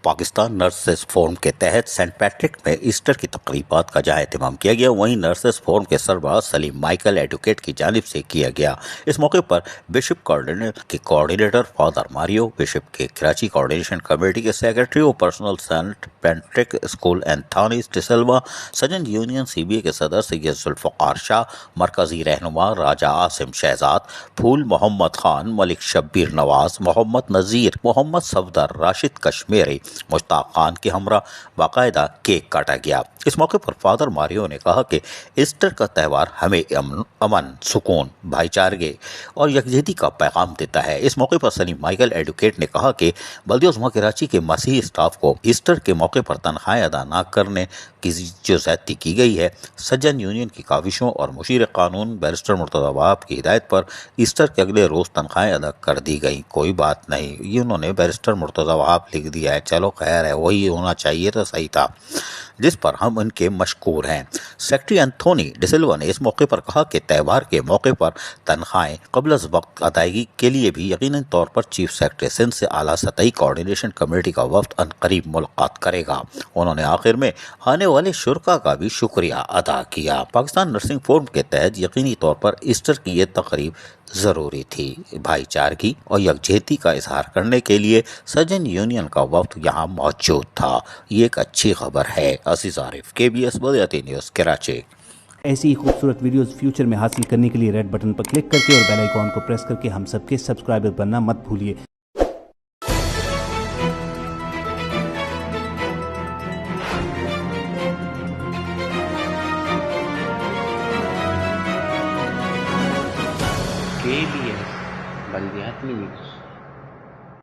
Pakistan nurses forum کے تحت Saint Patrick میں ایسٹر کی تقریبات کا جہاں اہتمام کیا گیا، وہیں نرسز فورم کے سربراہ سلیم مائیکل ایڈوکیٹ کی جانب سے کیا گیا۔ اس موقع پر bishop coordinator father Mario, bishop کے کراچی کوآرڈینیشن کمیٹی کے سیکرٹری اور personal Saint Patrick school Anthony D'Silva, سجن یونین سی بی اے کے صدر سید ذوالفقار شاہ، مرکزی رہنما راجہ عاصم شہزاد، پھول محمد خان، ملک شبیر نواز، محمد نذیر، محمد صفدر، راشد کشمیری، مشتاق خان کے ہمراہ باقاعدہ کیک کاٹا گیا۔ اس موقع پر فادر ماریو نے کہا کہ ایسٹر کا تہوار ہمیں امن، سکون، بھائی چارگی اور یکجہتی کا پیغام دیتا ہے۔ اس موقع پر سلیم مائیکل ایڈوکیٹ نے کہا کہ بلدیہ عظمیٰ کراچی کے مسیحی اسٹاف کو ایسٹر کے موقع پر تنخواہیں ادا نہ کرنے کی جو زیادتی کی گئی ہے، سجن یونین کی کاوشوں اور مشیر قانون بیرسٹر مرتضی وہاب کی ہدایت پر ایسٹر کے اگلے روز تنخواہیں ادا کر دی گئی۔ کوئی بات نہیں، یہ انہوں نے بیرسٹر مرتضی وہاب لکھ دیا ہے، چلو خیر ہے، وہی ہونا چاہیے تو صحیح تھا، جس پر ہم ان کے مشکور ہیں۔ سیکرٹری اینتھونی ڈی سلوا نے اس موقع پر کہا کہ تہوار کے موقع پر تنخواہیں قبل از وقت ادائیگی کے لیے بھی یقینی طور پر چیف سیکرٹری سندھ سے اعلیٰ سطحی کوآرڈینیشن کمیٹی کا وفد عنقریب ملاقات کرے گا۔ انہوں نے آخر میں آنے والے شرکاء کا بھی شکریہ ادا کیا۔ پاکستان نرسنگ فورم کے تحت یقینی طور پر ایسٹر کی یہ تقریب ضروری تھی۔ بھائی چارگی اور یکجہتی کا اظہار کرنے کے لیے سجن یونین کا وفد یہاں موجود تھا، یہ ایک اچھی خبر ہے۔ عزیز عارف، KBS بلدیاتی نیوز، کراچی۔ ایسی ہی خوبصورت ویڈیوز فیوچر میں حاصل کرنے کے لیے ریڈ بٹن پر کلک کر کے اور بیل آئیکن کو پریس کر کے ہم سب کے سبسکرائبر بننا مت بھولیے۔ KBS بلدیاتی نیوز۔